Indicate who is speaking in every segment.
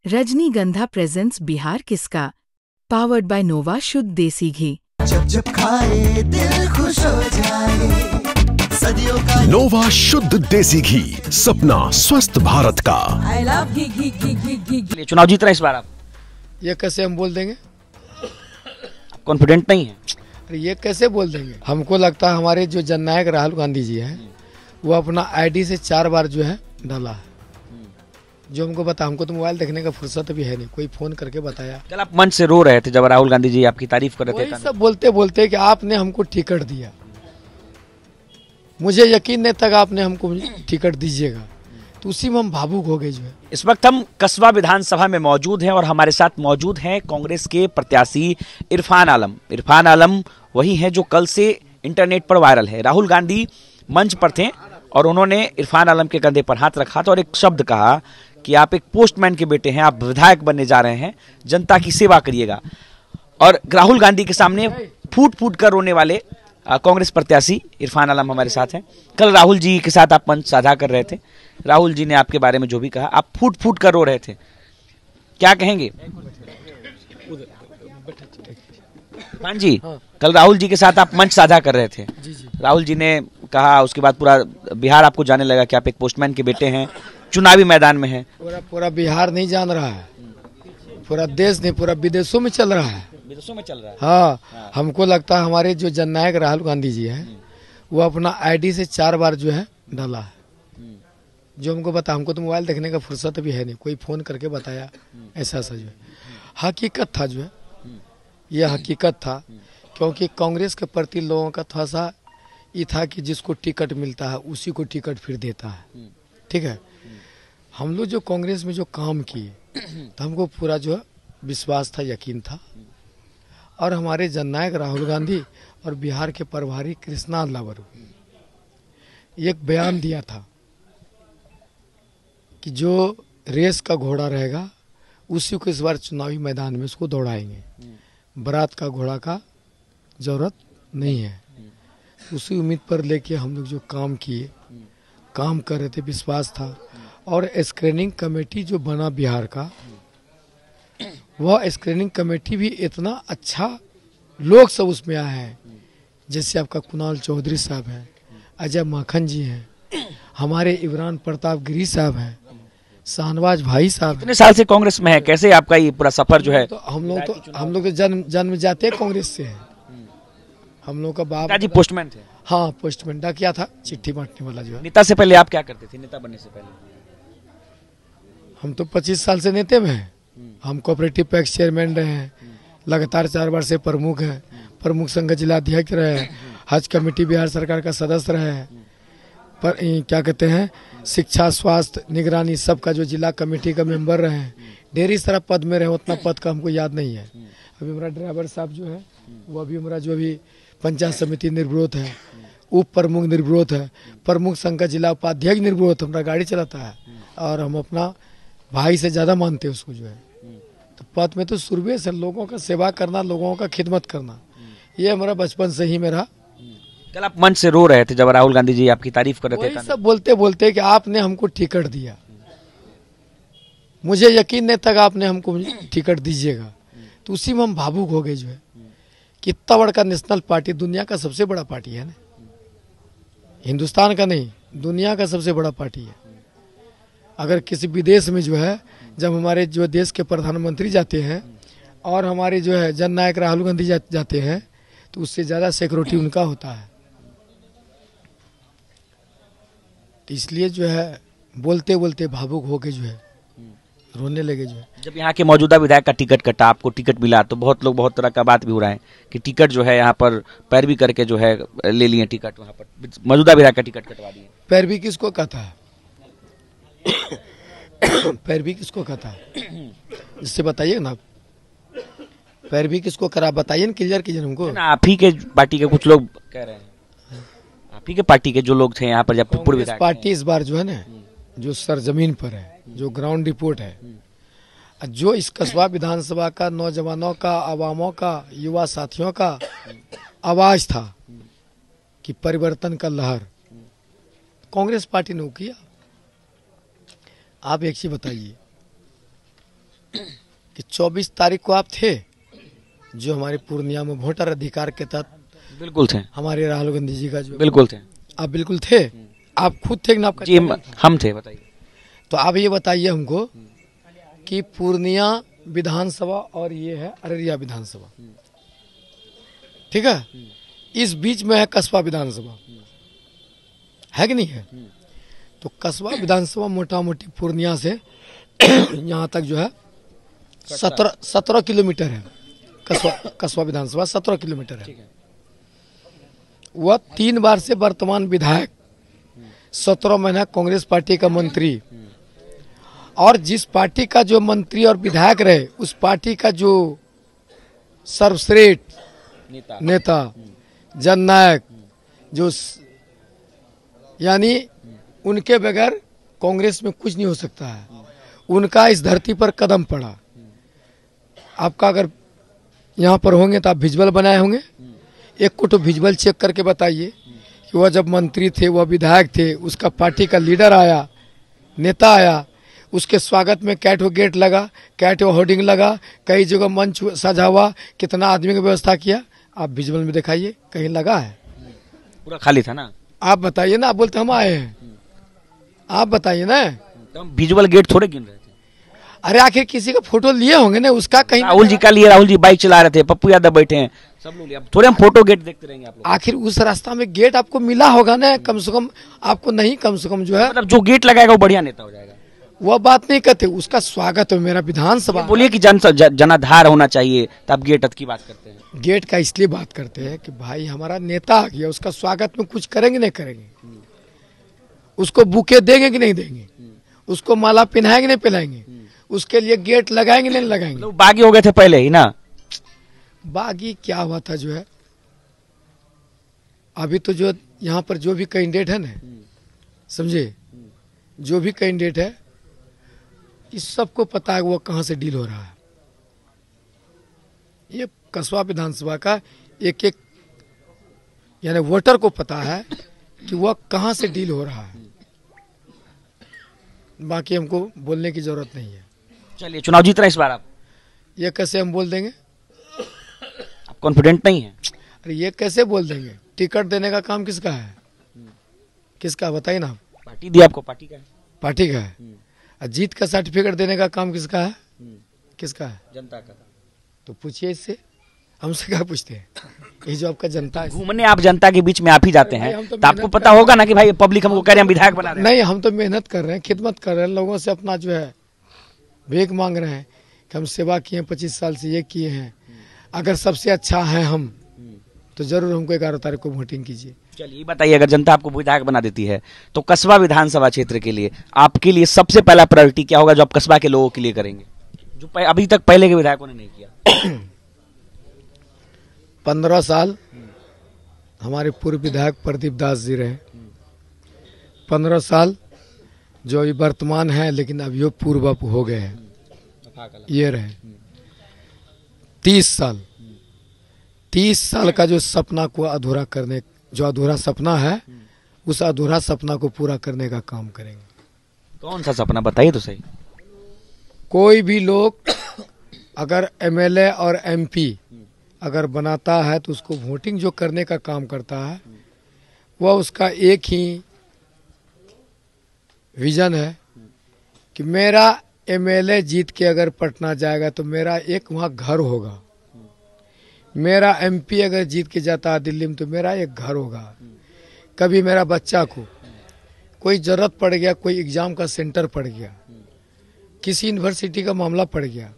Speaker 1: रजनीगंधा प्रेजेंट्स बिहार किसका, powered by नोवा शुद्ध देसी घी।
Speaker 2: जब जब खाए दिल खुश हो जाए, सदियों का
Speaker 3: नोवा शुद्ध देसी घी, सपना स्वस्थ भारत का।
Speaker 4: I love घी घी घी घी घी घी।
Speaker 5: चुनाव जीत रहे इस बार आप?
Speaker 6: ये कैसे हम बोल देंगे?
Speaker 5: कॉन्फिडेंट नहीं है?
Speaker 6: अरे ये कैसे बोल देंगे? हमको लगता है हमारे जो जननायक राहुल गांधी जी हैं वो अपना आईडी से 4 बार जो है डाला है। जो हमको बता, हमको तो मोबाइल देखने का फुर्सत भी है नहीं, कोई फोन करके बताया।
Speaker 5: कल आप मंच से रो रहे थे जब राहुल गांधी जी आपकी तारीफ कर रहे थे।
Speaker 6: सब बोलते बोलते कि आपने हमको टिकट दिया, मुझे यकीन नहीं तक आपने हमको टिकट दीजिएगा, तो उसी में हम भावुक हो गए जो है।
Speaker 5: इस वक्त हम कसबा विधानसभा में मौजूद हैं और हमारे साथ मौजूद हैं कांग्रेस के प्रत्याशी इरफान आलम। इरफान आलम वही हैं जो कल से इंटरनेट पर वायरल है। राहुल गांधी मंच पर थे और उन्होंने इरफान आलम के कंधे पर हाथ रखा था और एक शब्द कहा कि आप एक पोस्टमैन के बेटे हैं, आप विधायक बनने जा रहे हैं, जनता की सेवा करिएगा। और राहुल गांधी के सामने फूट फूट कर रोने वाले कांग्रेस प्रत्याशी इरफान आलम हमारे साथ हैं। कल राहुल जी के साथ आप मंच साझा कर रहे थे, राहुल जी ने आपके बारे में जो भी कहा, आप फूट फूट कर रो रहे थे, क्या कहेंगे? हाँ जी, कल राहुल जी के साथ आप मंच साझा कर रहे थे। राहुल जी ने कहा, उसके बाद पूरा बिहार आपको जाने लगा कि आप एक पोस्टमैन के बेटे हैं, चुनावी मैदान में हैं।
Speaker 6: पूरा बिहार नहीं जान रहा है, पूरा देश नहीं, पूरा विदेशों में चल रहा है।
Speaker 5: विदेशों में चल रहा है?
Speaker 6: हाँ, हमको लगता है हमारे जो जननायक राहुल गांधी जी हैं वो अपना आईडी से 4 बार जो है डाला है। जो हमको बता, हमको तो मोबाइल देखने का फुर्सत भी है नहीं, कोई फोन करके बताया। ऐसा जो है हकीकत था, जो है ये हकीकत था। क्योंकि कांग्रेस के प्रति लोगों का थोड़ा सा ये था कि जिसको टिकट मिलता है उसी को टिकट फिर देता है। ठीक है, हम लोग जो कांग्रेस में जो काम किए तो हमको पूरा जो है विश्वास था, यकीन था। और हमारे जननायक राहुल गांधी और बिहार के प्रभारी कृष्णा लावरू एक बयान दिया था कि जो रेस का घोड़ा रहेगा उसी को इस बार चुनावी मैदान में उसको दौड़ाएंगे, बारात का घोड़ा का जरूरत नहीं है। उसी उम्मीद पर लेके हम लोग जो काम किए, काम कर रहे थे, विश्वास था। और स्क्रीनिंग कमेटी जो बना बिहार का, वह स्क्रीनिंग कमेटी भी इतना अच्छा लोग सब उसमें आए हैं। जैसे आपका कुणाल चौधरी साहब हैं, अजय माखन जी हैं, हमारे इमरान प्रताप गिरी साहब हैं, शाहनवाज भाई साहब।
Speaker 5: कितने साल से कांग्रेस में है, कैसे आपका ये पूरा सफर जो है?
Speaker 6: तो हम लोग जन्म जाते कांग्रेस से हैं। हम लोग का बाप
Speaker 5: जी पोस्टमैन थे। हाँ,
Speaker 6: पोस्टमैन डा किया था, चिट्ठी बांटने वाला जो है।
Speaker 5: नेता से पहले आप क्या करते थे? नेता बनने से पहले
Speaker 6: हम तो 25 साल से नेता में हैं। हम कोऑपरेटिव पैक्स चेयरमैन रहे हैं, लगातार 4 बार से प्रमुख हैं, प्रमुख संघ जिला अध्यक्ष रहे हैं, हज कमेटी बिहार सरकार का सदस्य रहे हैं, पर क्या कहते हैं, शिक्षा, स्वास्थ्य, निगरानी सबका जो जिला कमेटी का मेंबर रहे हैं। ढेरी सारा पद में रहे, उतना पद का हमको याद नहीं है। अभी हमारा ड्राइवर साहब जो है वो अभी हमारा जो अभी पंचायत समिति निर्विरोध है, उप प्रमुख निर्विरोध है, प्रमुख संघ का जिला उपाध्यक्ष निर्विरोध हमारा गाड़ी चलाता है। और हम अपना भाई से ज्यादा मानते हैं उसको जो है। तो पद में तो शुरू से लोगों का सेवा करना, लोगों का खिदमत करना, ये हमारा बचपन से ही मेरा।
Speaker 5: कल आप मंच से रो रहे थे जब राहुल गांधी जी आपकी तारीफ कर रहे थे।
Speaker 6: सब बोलते बोलते कि आपने हमको टिकट दिया, मुझे यकीन नहीं तक आपने हमको टिकट दीजिएगा, तो उसी में हम भावुक हो गए जो है। कि इतना बड़ा नेशनल पार्टी, दुनिया का सबसे बड़ा पार्टी है ना, हिंदुस्तान का नहीं, दुनिया का सबसे बड़ा पार्टी है। अगर किसी विदेश में जो है, जब हमारे जो देश के प्रधानमंत्री जाते हैं और हमारे जो है जननायक राहुल गांधी जाते हैं, तो उससे ज़्यादा सिक्योरिटी उनका होता है। तो इसलिए जो है बोलते बोलते भावुक होके जो है रोने लगे जो है।
Speaker 5: जब यहाँ के मौजूदा विधायक का टिकट कटा, आपको टिकट मिला, तो बहुत लोग बहुत तरह का बात भी हो रहा है कि टिकट जो है यहाँ पर पैरवी करके जो है ले लिए टिकट, वहाँ पर मौजूदा विधायक का टिकट कटवा दिए।
Speaker 6: पैरवी किसको कहता है? पैरवी किसको कहता है? इससे बताइए ना, पैरवी किसको करा, बताइए ना, क्लियर कीजिए हमको।
Speaker 5: आप ही के पार्टी के कुछ लोग कह रहे हैं, आप ही के पार्टी के जो लोग थे यहाँ पर, जब पूर्व विधायक
Speaker 6: पार्टी इस बार जो है ना, जो सरजमीन पर है, जो ग्राउंड रिपोर्ट है, जो इस कस्बा विधानसभा का नौजवानों का, अवामों का, युवा साथियों का आवाज था कि परिवर्तन का लहर, कांग्रेस पार्टी ने किया। आप एक चीज बताइए, कि 24 तारीख को आप थे, जो हमारे पूर्णिया में वोटर अधिकार के तहत
Speaker 5: बिल्कुल थे,
Speaker 6: हमारे राहुल गांधी जी का जो
Speaker 5: बिल्कुल थे।
Speaker 6: आप बिल्कुल थे, आप खुद थे ना? आपका
Speaker 5: जी हम थे, बताइए।
Speaker 6: तो आप ये बताइए हमको कि पूर्णिया विधानसभा और ये है अररिया विधानसभा, ठीक है, इस बीच में है कसबा विधानसभा, है कि नहीं है? तो कसबा विधानसभा मोटा मोटी पूर्णिया से यहाँ तक जो है 17 किलोमीटर है। कसबा विधानसभा 17 किलोमीटर है। वह 3 बार से वर्तमान विधायक, 17 महीना कांग्रेस पार्टी का मंत्री, और जिस पार्टी का जो मंत्री और विधायक रहे उस पार्टी का जो सर्वश्रेष्ठ नेता जननायक, जो यानी उनके बगैर कांग्रेस में कुछ नहीं हो सकता है, उनका इस धरती पर कदम पड़ा। आपका अगर यहाँ पर होंगे तो आप विजुअल बनाए होंगे, एक को तो विजुअल चेक करके बताइए कि वह जब मंत्री थे, वह विधायक थे, उसका पार्टी का लीडर आया, नेता आया, उसके स्वागत में कैट वो गेट लगा, कैट वो होर्डिंग लगा, कई जगह मंच सजा हुआ, कितना आदमी की व्यवस्था किया, आप विजुअल में दिखाइए, कहीं लगा है?
Speaker 5: पूरा खाली था ना।
Speaker 6: आप बताइए ना, आप बोलते हम आए हैं, आप बताइए ना।
Speaker 5: तो हम विजुअल गेट थोड़े गिन रहे थे।
Speaker 6: अरे आखिर किसी का फोटो लिए होंगे ना, उसका कहीं
Speaker 5: राहुल जी का लिए, राहुल जी बाइक चला रहे थे, पप्पू यादव बैठे हैं, सब लोग लिए। अब थोड़े हम फोटो गेट देखते रहेंगे आप लोग।
Speaker 6: आखिर उस रास्ता में गेट आपको मिला होगा ना, कम से कम आपको नहीं, कम से कम जो है
Speaker 5: मतलब जो गेट लगाएगा वो बढ़िया नेता हो जाएगा।
Speaker 6: वह बात नहीं कहते, उसका स्वागत है मेरा विधानसभा।
Speaker 5: बोलिए कि जनाधार होना चाहिए, तब गेट की बात करते हैं।
Speaker 6: गेट का इसलिए बात करते हैं कि भाई हमारा नेता आ गया, उसका स्वागत में कुछ करेंगे नहीं करेंगे, उसको बुके देंगे कि नहीं देंगे, उसको माला पहनाएंगे नहीं पहनाएंगे, उसके लिए गेट लगाएंगे नहीं लगाएंगे।
Speaker 5: लोग बागी हो गए थे पहले ही ना।
Speaker 6: बागी क्या हुआ था जो है, अभी तो जो यहाँ पर जो भी कैंडिडेट है ना, समझे, जो भी कैंडिडेट है, इस सबको पता है वो कहाँ से डील हो रहा है। ये कसबा विधानसभा का एक एक यानी वोटर को पता है कि वह कहाँ से डील हो रहा है, बाकी हमको बोलने की जरूरत नहीं है।
Speaker 5: चलिए, चुनाव जीत रहे हैं इस बार आप,
Speaker 6: ये कैसे हम बोल देंगे?
Speaker 5: आप कॉन्फिडेंट नहीं है?
Speaker 6: अरे ये कैसे बोल देंगे? टिकट देने का काम किसका है? किसका बताइए ना।
Speaker 5: पार्टी दी आपको, पार्टी का है।
Speaker 6: पार्टी का है। और जीत का सर्टिफिकेट देने का काम किसका है? किसका है?
Speaker 5: जनता का।
Speaker 6: तो पूछिए इससे, हमसे क्या पूछते हैं? ये जो आपका जनता है,
Speaker 5: घूमने आप जनता के बीच में आप ही जाते हैं,
Speaker 6: हम तो
Speaker 5: तो आपको
Speaker 6: मेहनत
Speaker 5: पता होगा ना कि भाई पब्लिक हमको कह रहे हैं विधायक बना रहे हैं।
Speaker 6: नहीं, हम तो मेहनत कर रहे हैं, खिदमत कर रहे हैं, लोगों से अपना जो है भीख मांग रहे हैं कि हम सेवा किए हैं, 25 साल से ये किए हैं, अगर सबसे अच्छा है हम, तो जरूर हमको 11 तारीख को वोटिंग कीजिए।
Speaker 5: चलिए बताइए, अगर जनता आपको विधायक बना देती है तो कसबा विधानसभा क्षेत्र के लिए आपके लिए सबसे पहला प्रायोरिटी क्या होगा जो आप कसबा के लोगों के लिए करेंगे, जो अभी तक पहले के विधायकों ने नहीं किया?
Speaker 6: 15 साल हमारे पूर्व विधायक प्रदीप दास जी रहे, 15 साल जो अभी वर्तमान है लेकिन अभी वो पूर्व हो गए हैं, ये रहे 30 साल का जो सपना को अधूरा करने, जो अधूरा सपना है, उस अधूरा सपना को पूरा करने का काम करेंगे।
Speaker 5: कौन सा सपना बताइए तो सही।
Speaker 6: कोई भी लोग अगर एमएलए और एमपी अगर बनाता है तो उसको वोटिंग जो करने का काम करता है, वह उसका एक ही विजन है कि मेरा एमएलए जीत के अगर पटना जाएगा तो मेरा एक वहाँ घर होगा, मेरा एमपी अगर जीत के जाता है दिल्ली में तो मेरा एक घर होगा। कभी मेरा बच्चा को कोई जरूरत पड़ गया, कोई एग्जाम का सेंटर पड़ गया, किसी यूनिवर्सिटी का मामला पड़ गया,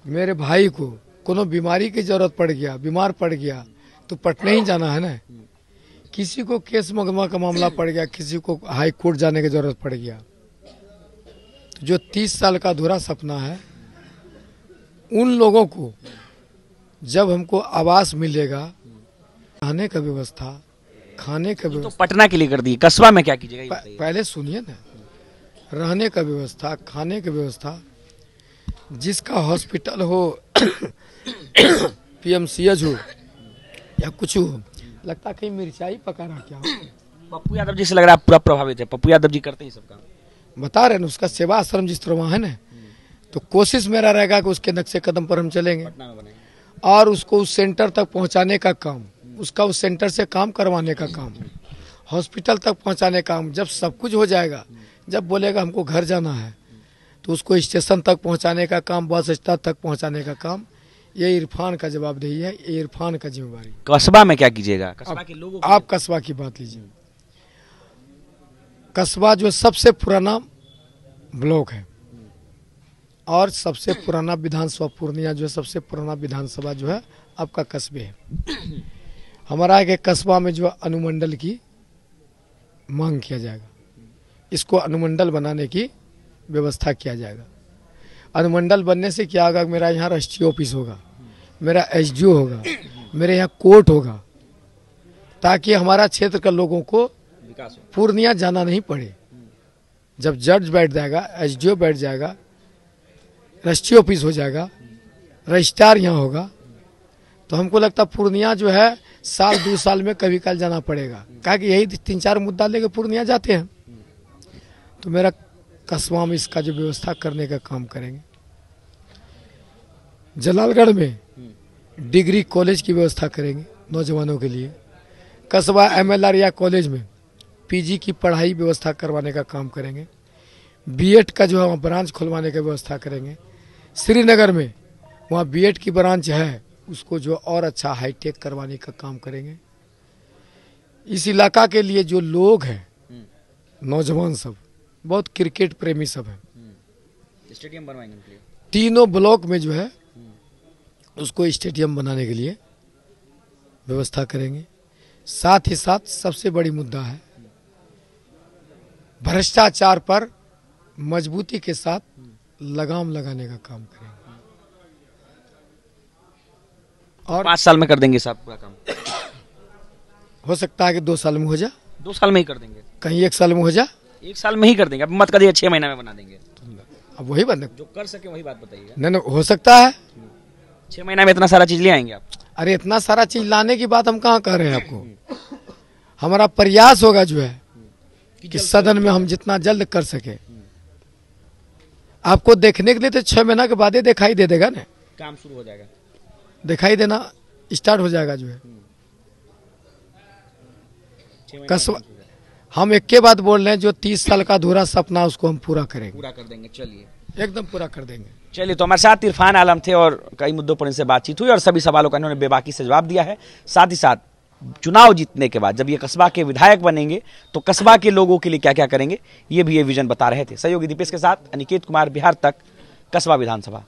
Speaker 6: मेरे भाई को कोनो बीमारी की जरूरत पड़ गया, बीमार पड़ गया तो पटना ही जाना है ना, किसी को केस मुकदमा का मामला पड़ गया, किसी को हाई कोर्ट जाने की जरूरत पड़ गया, तो जो 30 साल का अधूरा सपना है, उन लोगों को जब हमको आवास मिलेगा, रहने का व्यवस्था, खाने का
Speaker 5: तो
Speaker 6: व्यवस्था,
Speaker 5: पटना के लिए कर दी, कसबा में क्या कीजिएगा ये बताइए।
Speaker 6: पहले सुनिए ना, रहने का व्यवस्था, खाने की व्यवस्था, जिसका हॉस्पिटल हो पीएमसीएच हो या कुछ हो, लगता कहीं मिर्चाई पका रहा क्या हो।
Speaker 5: पप्पू यादव जी से लग रहा है पूरा प्रभावित है, पप्पू यादव जी करते हैं सब काम।
Speaker 6: बता रहे ना, उसका सेवा आश्रम जिस तरह वहाँ है ना, तो कोशिश मेरा रहेगा कि उसके नक्शे कदम पर हम चलेंगे
Speaker 5: पटना में बनेंगे।
Speaker 6: और उसको उस सेंटर तक पहुंचाने का काम, उसका उस सेंटर से काम करवाने का काम, हॉस्पिटल तक पहुंचाने का काम, जब सब कुछ हो जाएगा, जब बोलेगा हमको घर जाना है तो उसको स्टेशन तक पहुंचाने का काम, बस स्टैंड तक पहुंचाने का काम, ये इरफान का जवाबदेही है, ये इरफान का जिम्मेवारी।
Speaker 5: कस्बा में क्या कीजिएगा? कस्बा के लोगों को
Speaker 6: आप कस्बा की बात लीजिए। कस्बा जो सबसे पुराना ब्लॉक है और सबसे पुराना विधानसभा, पूर्णिया जो है सबसे पुराना विधानसभा जो है आपका कस्बे है। हमारा एक कस्बा में जो अनुमंडल की मांग किया जाएगा, इसको अनुमंडल बनाने की व्यवस्था किया जाएगा। अनुमंडल बनने से क्या होगा, मेरा यहाँ राष्ट्रीय ऑफिस होगा, मेरा एसडीओ होगा, मेरे यहाँ कोर्ट होगा, ताकि हमारा क्षेत्र के लोगों को
Speaker 5: विकास हो।
Speaker 6: पूर्णिया जाना नहीं पड़े। जब जज बैठ जाएगा, एसडीओ बैठ जाएगा, राष्ट्रीय ऑफिस हो जाएगा, रजिस्ट्रार यहाँ होगा, तो हमको लगता पूर्णिया जो है साल 2 साल में कभी काल जाना पड़ेगा, कहा कि यही 3-4 मुद्दा लेके पूर्णिया जाते हैं। तो मेरा कस्बा में इसका जो व्यवस्था करने का काम करेंगे। जलालगढ़ में डिग्री कॉलेज की व्यवस्था करेंगे नौजवानों के लिए। कस्बा एमएलआर या कॉलेज में पीजी की पढ़ाई व्यवस्था करवाने का काम करेंगे। बीएड का जो है वहाँ ब्रांच खुलवाने की व्यवस्था करेंगे। श्रीनगर में वहाँ बीएड की ब्रांच है, उसको जो और अच्छा हाईटेक करवाने का काम करेंगे। इस इलाका के लिए जो लोग हैं, नौजवान सब बहुत क्रिकेट प्रेमी सब हैं,
Speaker 5: स्टेडियम बनवाएंगे उनके लिए।
Speaker 6: तीनों ब्लॉक में जो है उसको स्टेडियम बनाने के लिए व्यवस्था करेंगे। साथ ही साथ सबसे बड़ी मुद्दा है भ्रष्टाचार पर मजबूती के साथ लगाम लगाने का काम करेंगे। और
Speaker 5: 5 साल में कर देंगे साहब पूरा काम?
Speaker 6: हो सकता है कि 2 साल में हो जा,
Speaker 5: 2 साल में ही कर देंगे,
Speaker 6: कहीं 1 साल में हो जा।
Speaker 5: 1 साल में ही कर देंगे। अब मत करिए 6 महीना में बना देंगे।
Speaker 6: अब वही बंद
Speaker 5: जो कर सके वही बात बताइएगा।
Speaker 6: नहीं, हो सकता है
Speaker 5: 6 महीना में इतना सारा चीज ले आएंगे आप?
Speaker 6: अरे इतना सारा चीज लाने की बात हम कहाँ कह रहे हैं आपको। हमारा प्रयास होगा जो है कि सदन में हम जितना जल्द कर सके। आपको देखने के लिए तो 6 महीना के बाद ही दिखाई दे देगा ना,
Speaker 5: काम शुरू हो जाएगा,
Speaker 6: दिखाई देना स्टार्ट हो जाएगा जो है।
Speaker 5: 6 महीने
Speaker 6: कस्बा हम एक के बाद बोल रहे हैं, जो 30 साल का अधूरा सपना उसको हम पूरा करेंगे,
Speaker 5: पूरा कर देंगे। चलिए,
Speaker 6: एकदम पूरा कर देंगे।
Speaker 5: चलिए, तो हमारे साथ इरफान आलम थे और कई मुद्दों पर इनसे बातचीत हुई और सभी सवालों का इन्होंने बेबाकी से जवाब दिया है। साथ ही साथ चुनाव जीतने के बाद जब ये कस्बा के विधायक बनेंगे तो कस्बा के लोगों के लिए क्या क्या करेंगे, ये भी ये विजन बता रहे थे। सहयोगी दीपेश के साथ अनिकेत कुमार, बिहार तक, कस्बा विधानसभा।